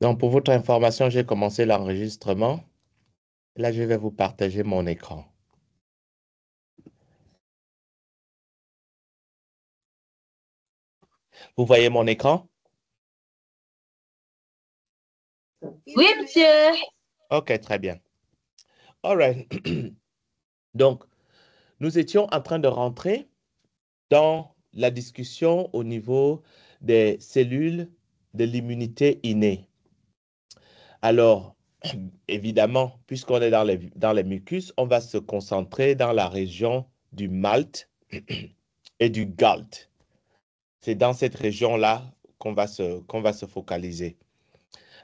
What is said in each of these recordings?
Donc, pour votre information, j'ai commencé l'enregistrement. Là, je vais vous partager mon écran. Vous voyez mon écran? Oui, monsieur. OK, très bien. All right. Donc, nous étions en train de rentrer dans la discussion au niveau des cellules de l'immunité innée. Alors, évidemment, puisqu'on est dans les mucus, on va se concentrer dans la région du MALT et du GALT. C'est dans cette région-là qu'on va se focaliser.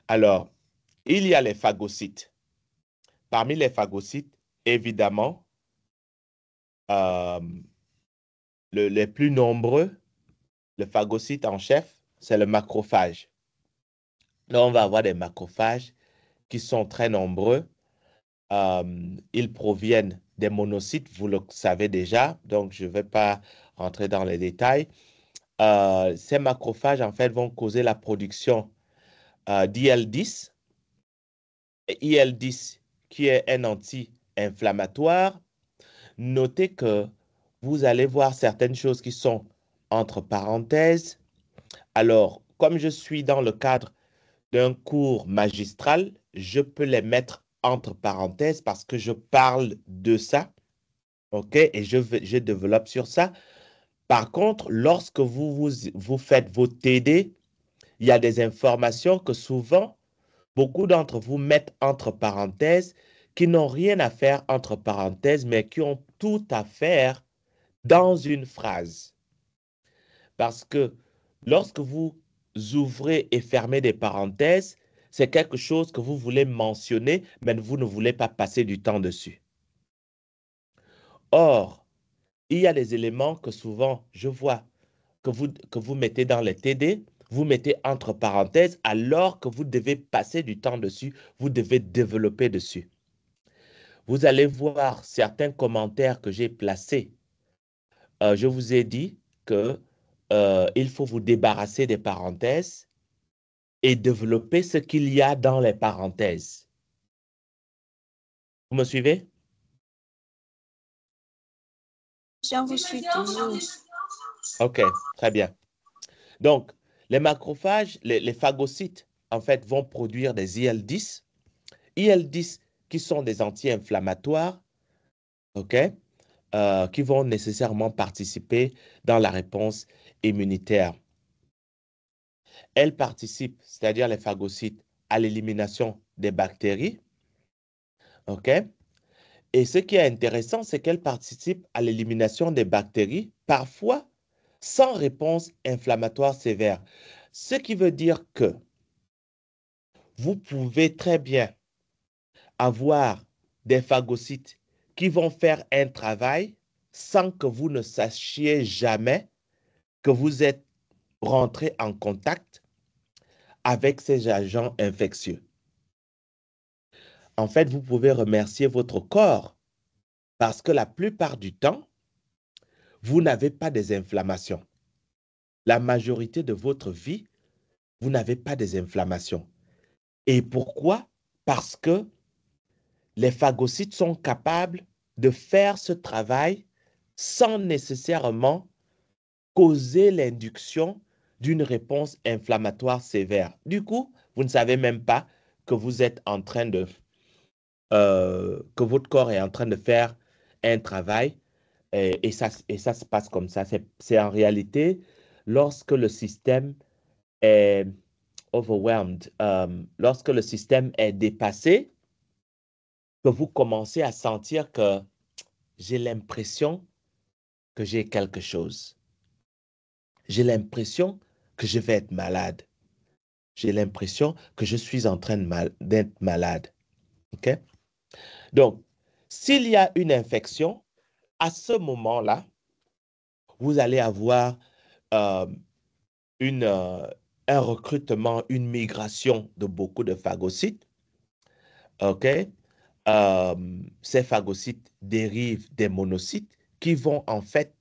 Alors, il y a les phagocytes. Parmi les phagocytes, évidemment, euh, les plus nombreux, le phagocyte en chef, c'est le macrophage. Là, on va avoir des macrophages qui sont très nombreux. Ils proviennent des monocytes, vous le savez déjà, donc je ne vais pas rentrer dans les détails. Ces macrophages, en fait, vont causer la production d'IL-10. Et IL-10, qui est un anti-inflammatoire. Notez que vous allez voir certaines choses qui sont entre parenthèses. Alors, comme je suis dans le cadre d'un cours magistral, je peux les mettre entre parenthèses parce que je parle de ça, OK? Et je développe sur ça. Par contre, lorsque vous faites vos TD, il y a des informations que souvent, beaucoup d'entre vous mettent entre parenthèses, qui n'ont rien à faire entre parenthèses, mais qui ont tout à faire dans une phrase. Parce que lorsque vous ouvrez et fermez des parenthèses, c'est quelque chose que vous voulez mentionner, mais vous ne voulez pas passer du temps dessus. Or, il y a des éléments que souvent je vois que vous mettez dans les TD, vous mettez entre parenthèses alors que vous devez passer du temps dessus, vous devez développer dessus. Vous allez voir certains commentaires que j'ai placés. Je vous ai dit que il faut vous débarrasser des parenthèses et développer ce qu'il y a dans les parenthèses. Vous me suivez? Je vous suis toujours. OK, très bien. Donc, les macrophages, les phagocytes, en fait, vont produire des IL-10. IL-10 qui sont des anti-inflammatoires, OK, qui vont nécessairement participer dans la réponse immunitaire. Elles participent, c'est-à-dire les phagocytes, à l'élimination des bactéries, OK? Et ce qui est intéressant, c'est qu'elles participent à l'élimination des bactéries, parfois sans réponse inflammatoire sévère. Ce qui veut dire que vous pouvez très bien avoir des phagocytes qui vont faire un travail sans que vous ne sachiez jamais que vous êtes rentré en contact avec ces agents infectieux. En fait, vous pouvez remercier votre corps parce que la plupart du temps, vous n'avez pas des inflammations. La majorité de votre vie, vous n'avez pas des inflammations. Et pourquoi? Parce que les phagocytes sont capables de faire ce travail sans nécessairement causer l'induction d'une réponse inflammatoire sévère. Du coup, vous ne savez même pas que vous êtes en train de, que votre corps est en train de faire un travail et ça se passe comme ça. C'est en réalité lorsque le système est overwhelmed, lorsque le système est dépassé, que vous commencez à sentir que j'ai l'impression que j'ai quelque chose. J'ai l'impression que je vais être malade. J'ai l'impression que je suis en train d'être malade. OK? Donc, s'il y a une infection, à ce moment-là, vous allez avoir euh, une, euh, un recrutement, une migration de beaucoup de phagocytes. OK? Ces phagocytes dérivent des monocytes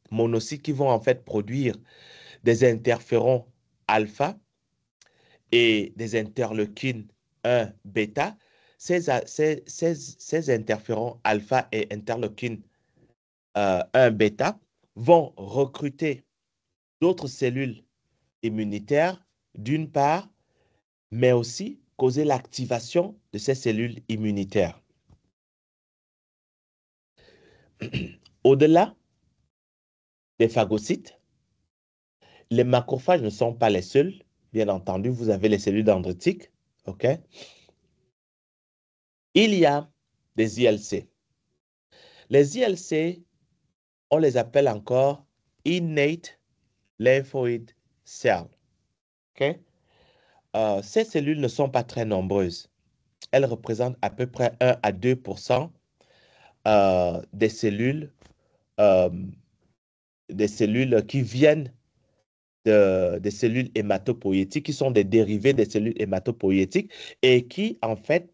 monocytes qui vont en fait produire des interférons alpha et des interleukines 1 bêta, ces interférons alpha et interleukine 1 bêta vont recruter d'autres cellules immunitaires d'une part, mais aussi causer l'activation de ces cellules immunitaires. Au-delà des phagocytes, les macrophages ne sont pas les seuls. Bien entendu, vous avez les cellules dendritiques, OK? Il y a des ILC. Les ILC, on les appelle encore innate lymphoid cells, OK? Ces cellules ne sont pas très nombreuses. Elles représentent à peu près 1 à 2% des cellules qui viennent des cellules hématopoïétiques, qui sont des dérivés des cellules hématopoïétiques et qui, en fait,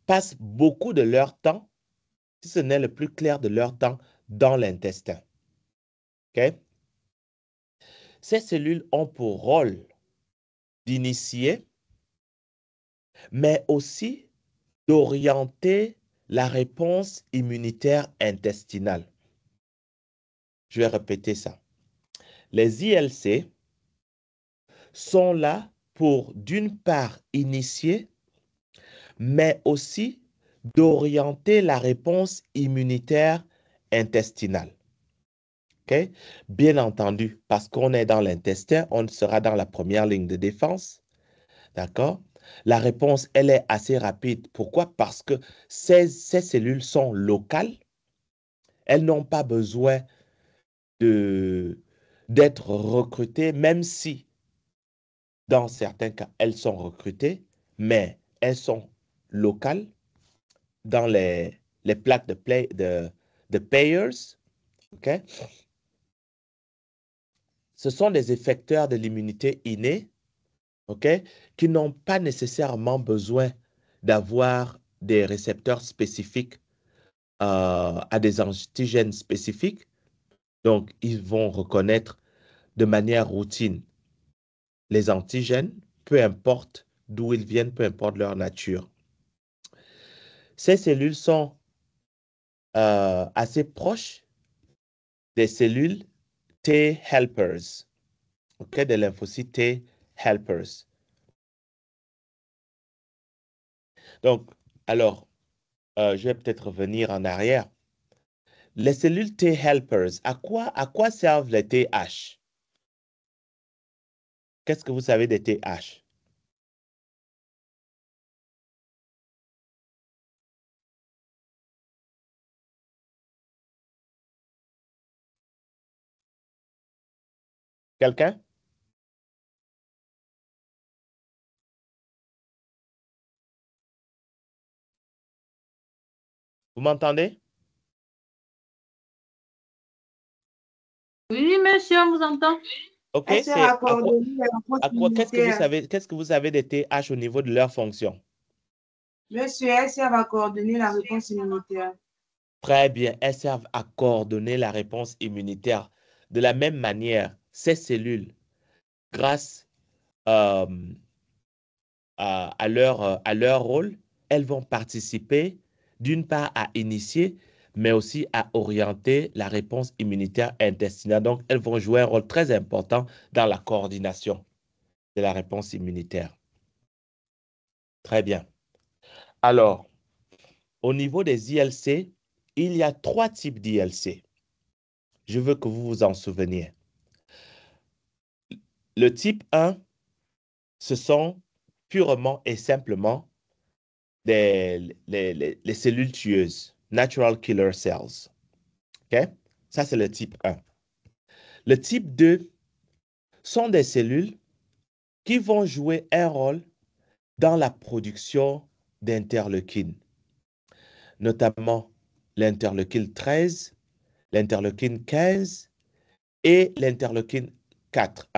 passent beaucoup de leur temps, si ce n'est le plus clair de leur temps, dans l'intestin. OK? Ces cellules ont pour rôle d'initier, mais aussi d'orienter la réponse immunitaire intestinale. Je vais répéter ça. Les ILC sont là pour, d'une part, initier, mais aussi d'orienter la réponse immunitaire intestinale. Okay? Bien entendu, parce qu'on est dans l'intestin, on sera dans la première ligne de défense. D'accord? La réponse, elle est assez rapide. Pourquoi? Parce que ces cellules sont locales. Elles n'ont pas besoin d'être recrutées, même si dans certains cas, elles sont recrutées, mais elles sont locales dans les plaques de Peyer's. Okay? Ce sont des effecteurs de l'immunité innée, okay, qui n'ont pas nécessairement besoin d'avoir des récepteurs spécifiques à des antigènes spécifiques. Donc, ils vont reconnaître de manière routine les antigènes, peu importe d'où ils viennent, peu importe leur nature. Ces cellules sont assez proches des cellules T helpers, okay, des lymphocytes T helpers. Donc, alors, je vais peut-être revenir en arrière. Les cellules T helpers, à quoi servent les TH? Qu'est-ce que vous savez des TH? Quelqu'un? Vous m'entendez? Oui, monsieur, on vous entend. OK, Elles sert c'est à coordonner la réponse immunitaire. qu'est-ce que vous savez des TH au niveau de leur fonction? Monsieur, elles servent à coordonner la réponse immunitaire. Très bien, elles servent à coordonner la réponse immunitaire. De la même manière, ces cellules, grâce à leur rôle, elles vont participer d'une part à initier, mais aussi à orienter la réponse immunitaire intestinale. Donc, elles vont jouer un rôle très important dans la coordination de la réponse immunitaire. Très bien. Alors, au niveau des ILC, il y a 3 types d'ILC. Je veux que vous vous en souveniez. Le type 1, ce sont purement et simplement les cellules tueuses, natural killer cells. OK? Ça, c'est le type 1. Le type 2 sont des cellules qui vont jouer un rôle dans la production d'interleukines, notamment l'interleukine 13, l'interleukine 15 et l'interleukine 4.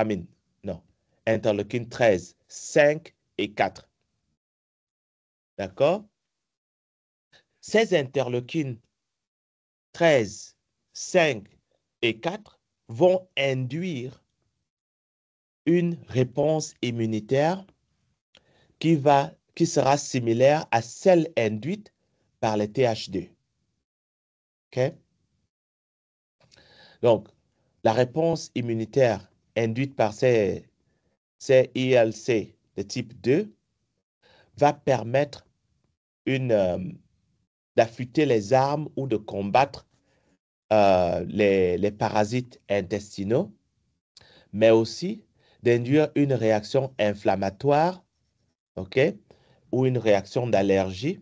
Non, interleukine 13, 5 et 4. D'accord? Ces interleukines 13, 5 et 4 vont induire une réponse immunitaire qui sera similaire à celle induite par les TH2. OK? Donc, la réponse immunitaire induite par ces ILC de type 2 va permettre d'affûter les armes ou de combattre les parasites intestinaux, mais aussi d'induire une réaction inflammatoire, OK, ou une réaction d'allergie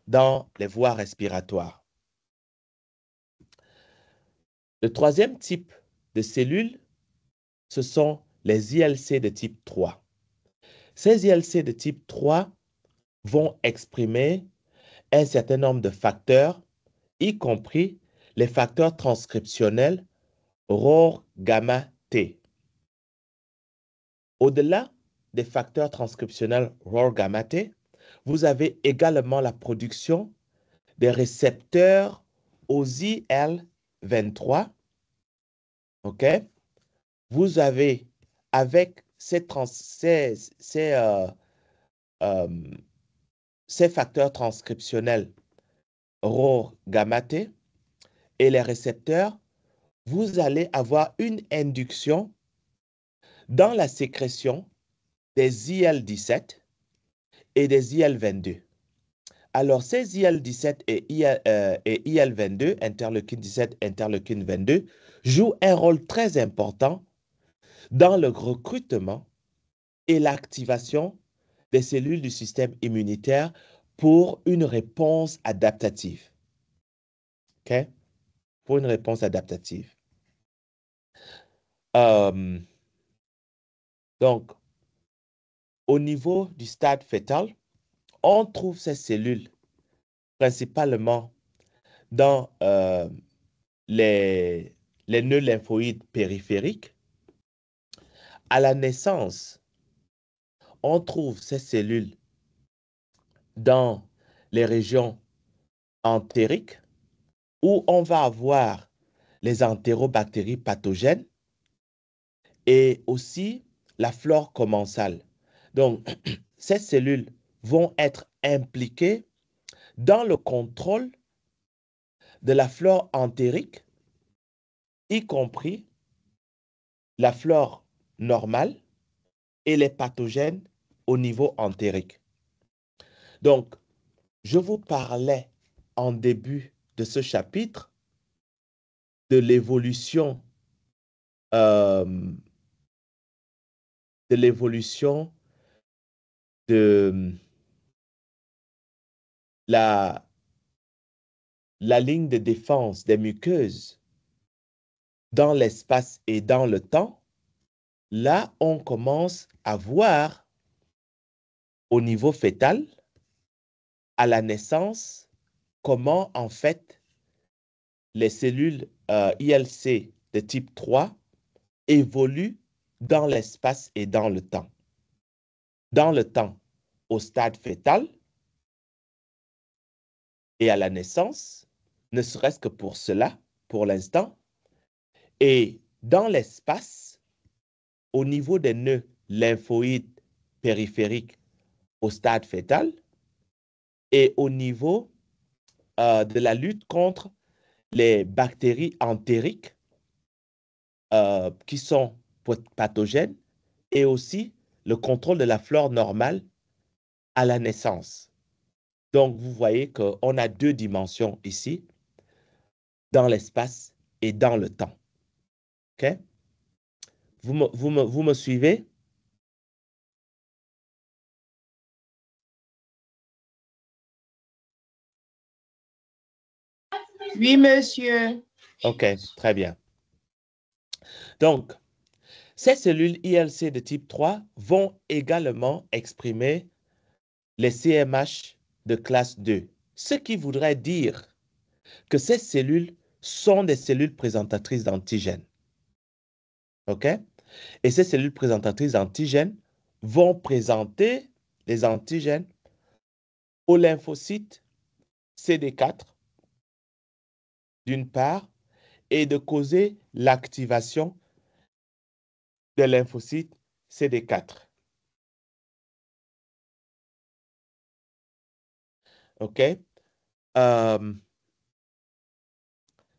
dans les voies respiratoires. Le troisième type de cellules, ce sont les ILC de type 3. Ces ILC de type 3 vont exprimer un certain nombre de facteurs, y compris les facteurs transcriptionnels ROR gamma T. Au-delà des facteurs transcriptionnels ROR gamma T, vous avez également la production des récepteurs aux IL-23. OK? Vous avez, avec ces facteurs transcriptionnels ROR gamma T et les récepteurs, vous allez avoir une induction dans la sécrétion des IL-17 et des IL-22. Alors, ces IL-17 et IL-22, interleukine 17, interleukine 22, jouent un rôle très important dans le recrutement et l'activation des cellules du système immunitaire pour une réponse adaptative. OK? Pour une réponse adaptative. Donc, au niveau du stade fœtal, on trouve ces cellules principalement dans les nœuds lymphoïdes périphériques. À la naissance, on trouve ces cellules dans les régions entériques où on va avoir les entérobactéries pathogènes et aussi la flore commensale. Donc, ces cellules vont être impliquées dans le contrôle de la flore entérique, y compris la flore normale et les pathogènes au niveau entérique. Donc, je vous parlais en début de ce chapitre de l'évolution de la ligne de défense des muqueuses dans l'espace et dans le temps. Là, on commence à voir au niveau fœtal, à la naissance, comment en fait les cellules ILC de type 3 évoluent dans l'espace et dans le temps. Dans le temps, au stade fœtal et à la naissance, ne serait-ce que pour cela, pour l'instant, et dans l'espace, au niveau des nœuds lymphoïdes périphériques au stade fœtal et au niveau de la lutte contre les bactéries entériques qui sont pathogènes et aussi le contrôle de la flore normale à la naissance. Donc, vous voyez qu'on a deux dimensions ici, dans l'espace et dans le temps. OK? Vous me suivez? Oui, monsieur. OK, très bien. Donc, ces cellules ILC de type 3 vont également exprimer les CMH de classe 2, ce qui voudrait dire que ces cellules sont des cellules présentatrices d'antigènes. OK? Et ces cellules présentatrices d'antigènes vont présenter les antigènes aux lymphocytes CD4, d'une part, et de causer l'activation des lymphocytes CD4. OK?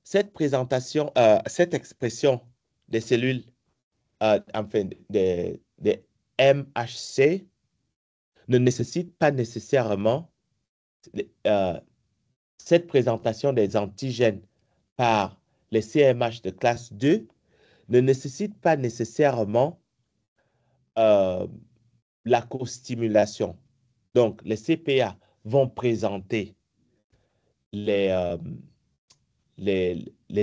Cette présentation, cette expression des cellules, enfin, des MHC ne nécessite pas nécessairement cette présentation des antigènes par les CMH de classe 2 ne nécessite pas nécessairement la co-stimulation. Donc, les CPA vont présenter les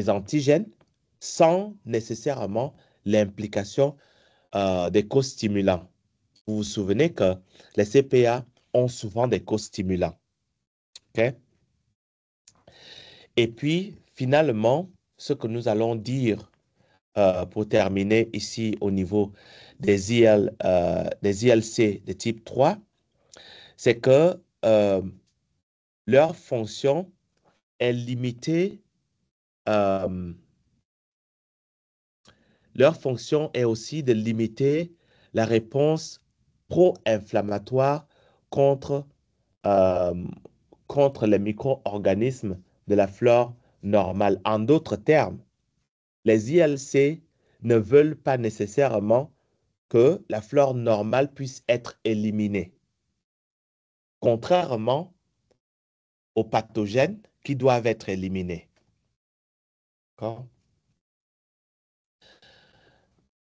antigènes sans nécessairement l'implication des co-stimulants. Vous vous souvenez que les CPA ont souvent des co-stimulants. OK? Et puis, finalement, ce que nous allons dire pour terminer ici au niveau des ILC de type 3, c'est que leur fonction est limitée. Leur fonction est aussi de limiter la réponse pro-inflammatoire contre, contre les micro-organismes de la flore normale. En d'autres termes, les ILC ne veulent pas nécessairement que la flore normale puisse être éliminée, contrairement aux pathogènes qui doivent être éliminés. D'accord?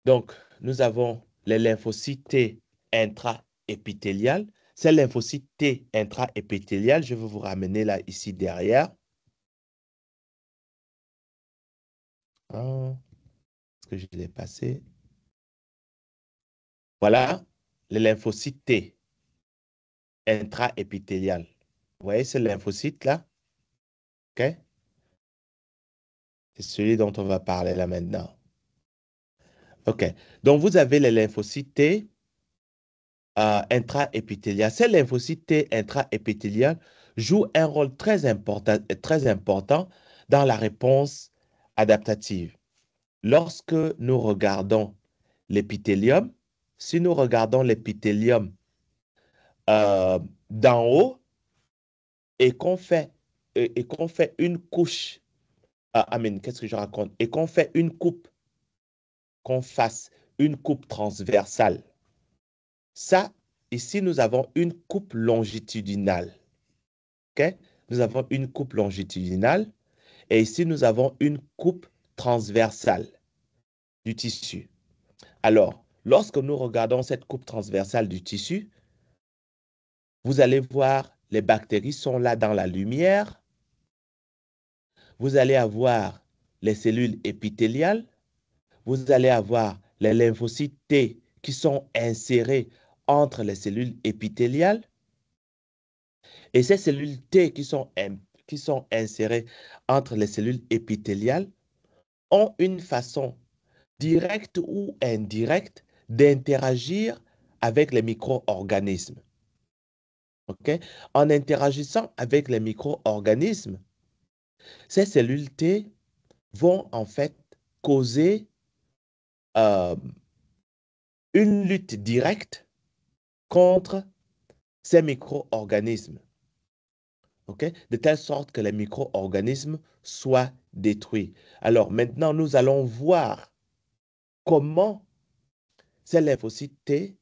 Donc, nous avons les lymphocytes T intra-épithéliales. Ces lymphocytes T intra-épithéliales, je vais vous ramener là, ici derrière. Est-ce que je l'ai passé? Voilà, les lymphocytes T intra-épithéliales. Vous voyez ce lymphocyte-là? OK? C'est celui dont on va parler là maintenant. OK. Donc, vous avez les lymphocytes T intra-épithéliales. Ces lymphocytes T intra-épithéliales jouent un rôle très important dans la réponse adaptative. Lorsque nous regardons l'épithélium, si nous regardons l'épithélium d'en haut et qu'on fait, une couche, qu'est-ce que je raconte? Et qu'on fait une coupe, qu'on fasse une coupe transversale. Ça, ici, nous avons une coupe longitudinale. OK? Nous avons une coupe longitudinale et ici, nous avons une coupe transversale du tissu. Alors, lorsque nous regardons cette coupe transversale du tissu, vous allez voir les bactéries sont là dans la lumière. Vous allez avoir les cellules épithéliales. Vous allez avoir les lymphocytes T qui sont insérés entre les cellules épithéliales. Et ces cellules T qui sont insérées entre les cellules épithéliales ont une façon directe ou indirecte d'interagir avec les micro-organismes. Okay? En interagissant avec les micro-organismes, ces cellules T vont en fait causer une lutte directe contre ces micro-organismes. Okay? De telle sorte que les micro-organismes soient détruits. Alors maintenant, nous allons voir comment ces lymphocytes T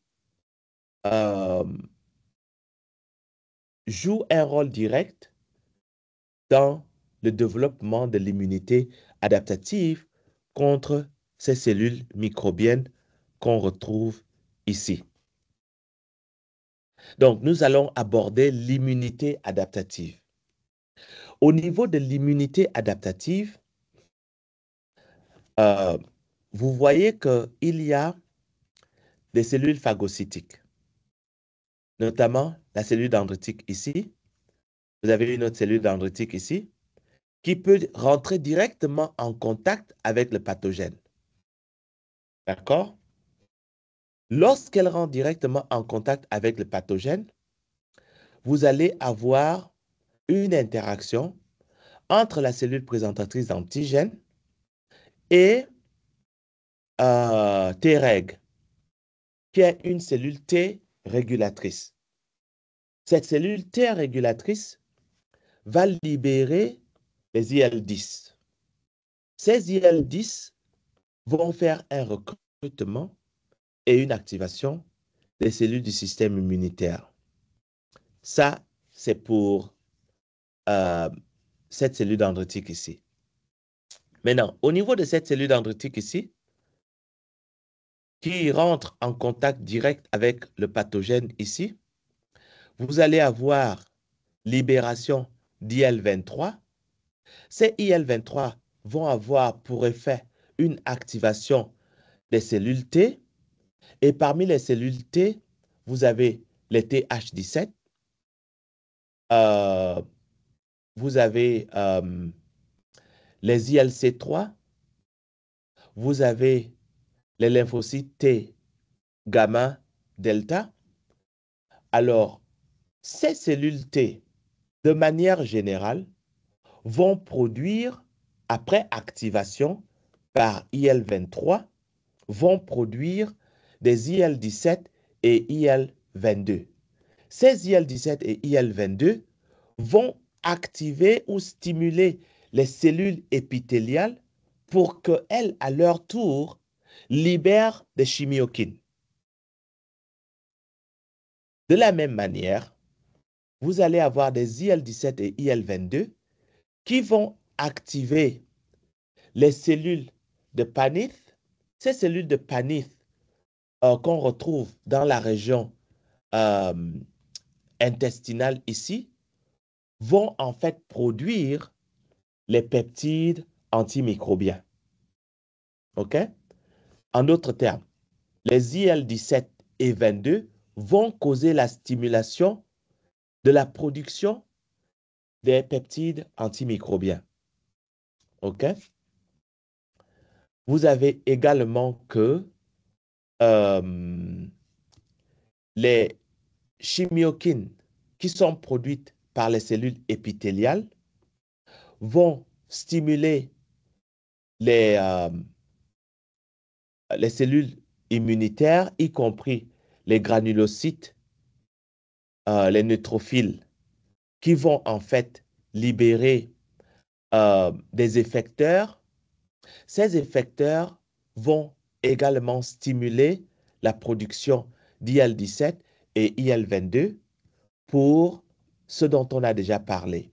jouent un rôle direct dans le développement de l'immunité adaptative contre ces cellules microbiennes qu'on retrouve ici. Donc, nous allons aborder l'immunité adaptative. Au niveau de l'immunité adaptative, vous voyez qu'il y a des cellules phagocytiques, notamment la cellule dendritique ici. Vous avez une autre cellule dendritique ici qui peut rentrer directement en contact avec le pathogène. D'accord? Lorsqu'elle rentre directement en contact avec le pathogène, vous allez avoir une interaction entre la cellule présentatrice d'antigènes et Treg, qui est une cellule T régulatrice. Cette cellule T régulatrice va libérer les IL-10. Ces IL-10 vont faire un recrutement et une activation des cellules du système immunitaire. Ça, c'est pour cette cellule dendritique ici. Maintenant, au niveau de cette cellule dendritique ici, qui rentre en contact direct avec le pathogène ici, vous allez avoir libération d'IL-23. Ces IL-23 vont avoir pour effet une activation des cellules T. Et parmi les cellules T, vous avez les TH17, vous avez les ILC3, vous avez les lymphocytes T gamma delta. Alors, ces cellules T, de manière générale, vont produire, après activation par IL-23, vont produire des IL-17 et IL-22. Ces IL-17 et IL-22 vont activer ou stimuler les cellules épithéliales pour qu'elles, à leur tour, libèrent des chimiokines. De la même manière, vous allez avoir des IL-17 et IL-22 qui vont activer les cellules de Paneth. Ces cellules de Paneth qu'on retrouve dans la région intestinale ici vont en fait produire les peptides antimicrobiens. OK? En d'autres termes, les IL-17 et 22 vont causer la stimulation de la production des peptides antimicrobiens. OK? Vous avez également que les chimiokines qui sont produites par les cellules épithéliales vont stimuler les cellules immunitaires, y compris les granulocytes, les neutrophiles, qui vont en fait libérer des effecteurs. Ces effecteurs vont également stimuler la production d'IL-17 et IL-22 pour ce dont on a déjà parlé.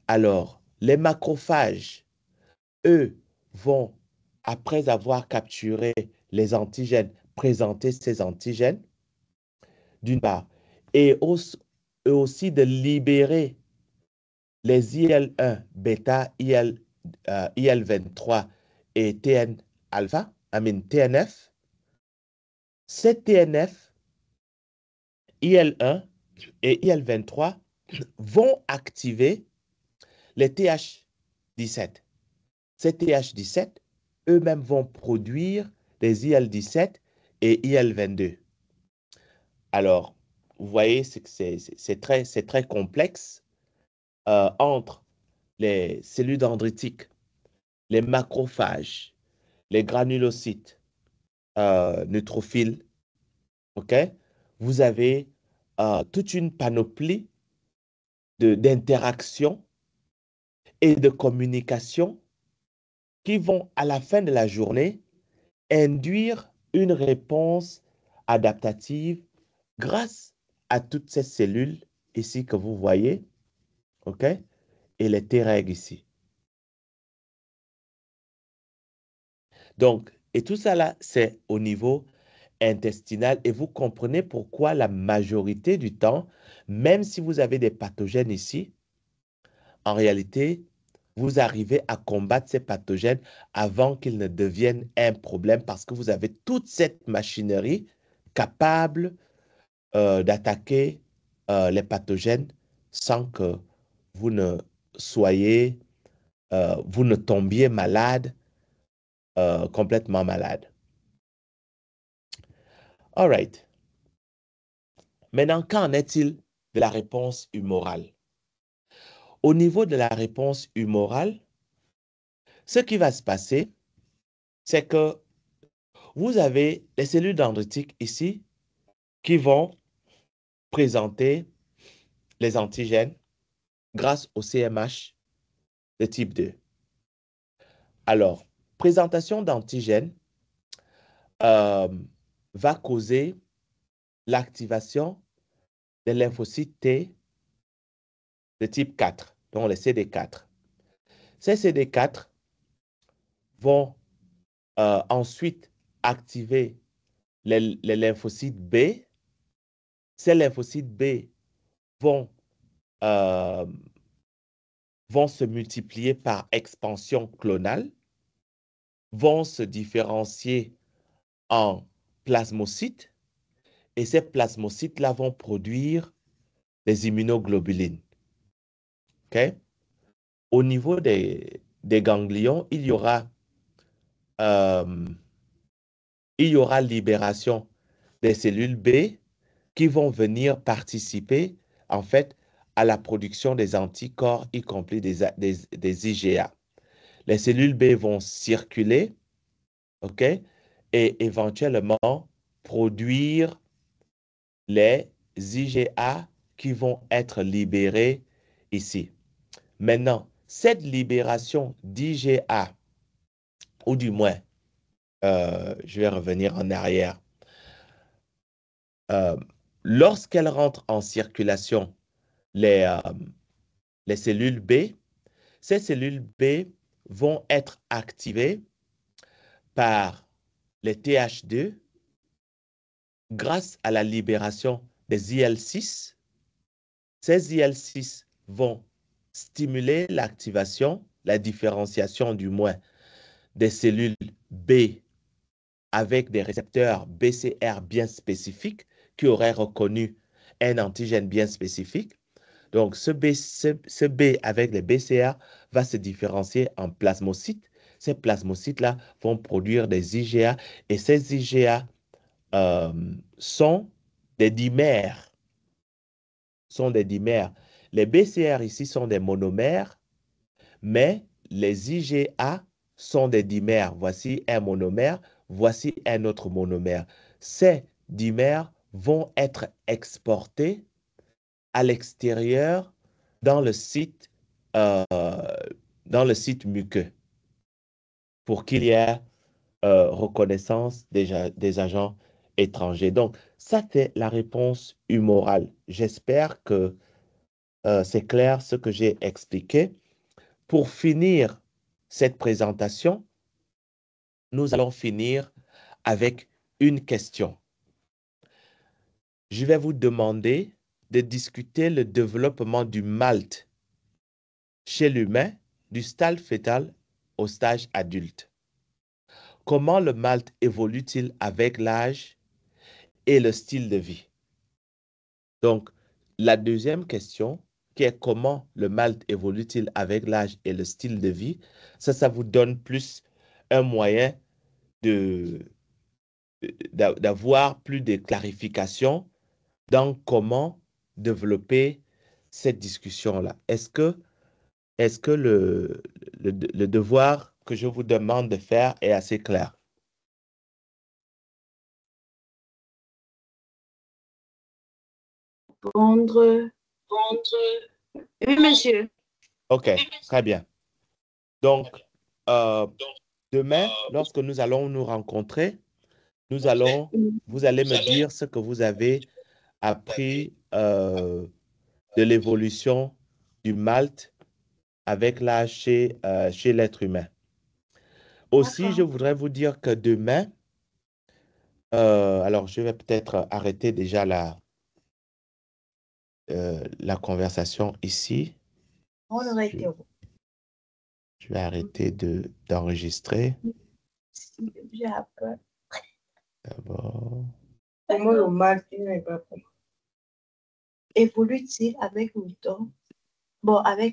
Alors, les macrophages, eux, vont, après avoir capturé les antigènes, présenter ces antigènes, d'une part, et eux aussi de libérer les IL-1, bêta, IL-23 et TNF. Ces TNF, IL-1 et IL-23 vont activer les TH17. Ces TH17, eux-mêmes vont produire des IL-17 et IL-22. Alors, vous voyez, c'est très complexe entre les cellules dendritiques, les macrophages, les granulocytes, neutrophiles, OK? Vous avez toute une panoplie d'interactions et de communication qui vont, à la fin de la journée, induire une réponse adaptative grâce à toutes ces cellules ici que vous voyez, OK? Et les Treg ici. Donc, et tout ça là, c'est au niveau intestinal et vous comprenez pourquoi la majorité du temps, même si vous avez des pathogènes ici, en réalité, vous arrivez à combattre ces pathogènes avant qu'ils ne deviennent un problème parce que vous avez toute cette machinerie capable d'attaquer les pathogènes sans que vous ne soyez, vous ne tombiez malade, complètement malade. All right. Maintenant, qu'en est-il de la réponse humorale? Au niveau de la réponse humorale, ce qui va se passer, c'est que vous avez les cellules dendritiques ici qui vont présenter les antigènes grâce au CMH de type 2. Alors, présentation d'antigènes va causer l'activation des lymphocytes T de type 4, donc les CD4. Ces CD4 vont ensuite activer les lymphocytes B. Ces lymphocytes B vont se multiplier par expansion clonale, vont se différencier en plasmocytes, et ces plasmocytes-là vont produire des immunoglobulines. Okay? Au niveau des ganglions, il y aura libération des cellules B qui vont venir participer, en fait, à la production des anticorps, y compris des IgA. Les cellules B vont circuler, OK, et éventuellement produire les IgA qui vont être libérés ici. Maintenant, cette libération d'IgA, ou du moins, je vais revenir en arrière, lorsqu'elle rentre en circulation, les cellules B, ces cellules B vont être activées par les TH2 grâce à la libération des IL-6. Ces IL-6 vont stimuler l'activation, la différenciation du moins, des cellules B avec des récepteurs BCR bien spécifiques qui auraient reconnu un antigène bien spécifique. Donc, ce B avec les BCR va se différencier en plasmocytes. Ces plasmocytes-là vont produire des IgA et ces IgA sont des dimères. Les BCR ici sont des monomères, mais les IgA sont des dimères. Voici un monomère, voici un autre monomère. Ces dimères vont être exportés à l'extérieur dans le site muqueux pour qu'il y ait reconnaissance des agents étrangers. Donc, ça, c'est la réponse humorale. J'espère que c'est clair ce que j'ai expliqué. Pour finir cette présentation, nous allons finir avec une question. Je vais vous demander de discuter le développement du MALT chez l'humain du stade fœtal au stage adulte. Comment le MALT évolue-t-il avec l'âge et le style de vie? Donc, la deuxième question, qui est comment le MALT évolue-t-il avec l'âge et le style de vie, ça vous donne plus un moyen d'avoir plus de clarification dans comment développer cette discussion-là. Est-ce que le devoir que je vous demande de faire est assez clair? Rendre. Oui, monsieur. OK, très bien. Donc, demain, lorsque nous allons nous rencontrer, vous allez me dire ce que vous avez appris de l'évolution du MALT avec l'âge chez l'être humain. Aussi, je voudrais vous dire que demain, alors je vais peut-être arrêter déjà la conversation ici. Je vais arrêter d'enregistrer. D'abord. Comment le mal n'est pas Évolue-t-il avec le temps? Bon, avec